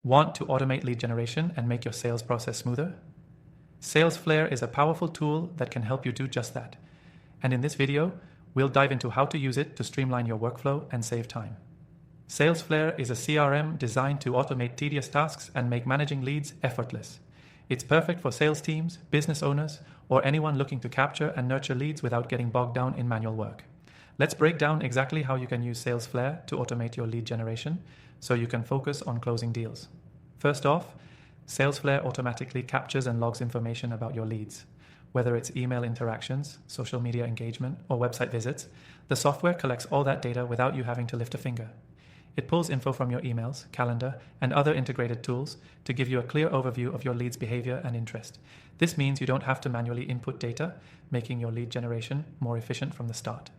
Want to automate lead generation and make your sales process smoother? Salesflare is a powerful tool that can help you do just that. And in this video, we'll dive into how to use it to streamline your workflow and save time. Salesflare is a CRM designed to automate tedious tasks and make managing leads effortless. It's perfect for sales teams, business owners, or anyone looking to capture and nurture leads without getting bogged down in manual work. Let's break down exactly how you can use Salesflare to automate your lead generation so you can focus on closing deals. First off, Salesflare automatically captures and logs information about your leads. Whether it's email interactions, social media engagement, or website visits, the software collects all that data without you having to lift a finger. It pulls info from your emails, calendar, and other integrated tools to give you a clear overview of your lead's behavior and interest. This means you don't have to manually input data, making your lead generation more efficient from the start.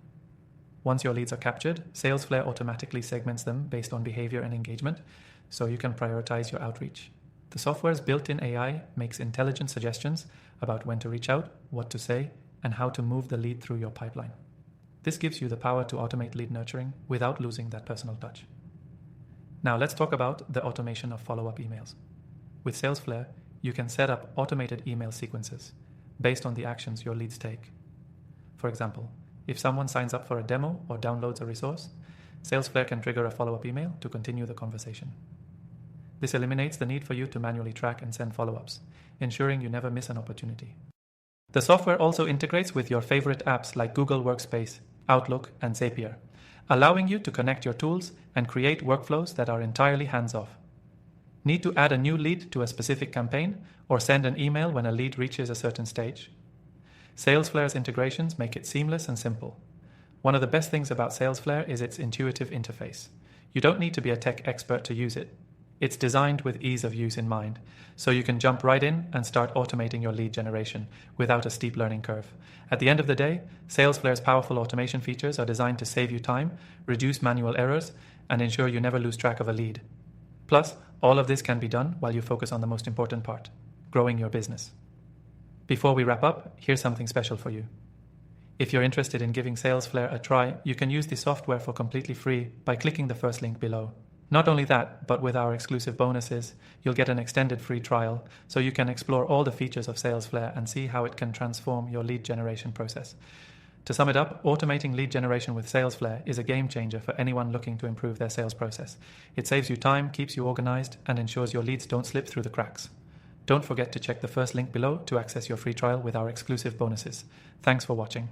Once your leads are captured, Salesflare automatically segments them based on behavior and engagement, so you can prioritize your outreach. The software's built-in AI makes intelligent suggestions about when to reach out, what to say, and how to move the lead through your pipeline. This gives you the power to automate lead nurturing without losing that personal touch. Now let's talk about the automation of follow-up emails. With Salesflare, you can set up automated email sequences based on the actions your leads take. For example, if someone signs up for a demo or downloads a resource, Salesflare can trigger a follow-up email to continue the conversation. This eliminates the need for you to manually track and send follow-ups, ensuring you never miss an opportunity. The software also integrates with your favorite apps like Google Workspace, Outlook, and Zapier, allowing you to connect your tools and create workflows that are entirely hands-off. Need to add a new lead to a specific campaign or send an email when a lead reaches a certain stage? Salesflare's integrations make it seamless and simple. One of the best things about Salesflare is its intuitive interface. You don't need to be a tech expert to use it. It's designed with ease of use in mind, so you can jump right in and start automating your lead generation without a steep learning curve. At the end of the day, Salesflare's powerful automation features are designed to save you time, reduce manual errors, and ensure you never lose track of a lead. Plus, all of this can be done while you focus on the most important part, growing your business. Before we wrap up, here's something special for you. If you're interested in giving Salesflare a try, you can use the software for completely free by clicking the first link below. Not only that, but with our exclusive bonuses, you'll get an extended free trial, so you can explore all the features of Salesflare and see how it can transform your lead generation process. To sum it up, automating lead generation with Salesflare is a game changer for anyone looking to improve their sales process. It saves you time, keeps you organized, and ensures your leads don't slip through the cracks. Don't forget to check the first link below to access your free trial with our exclusive bonuses. Thanks for watching.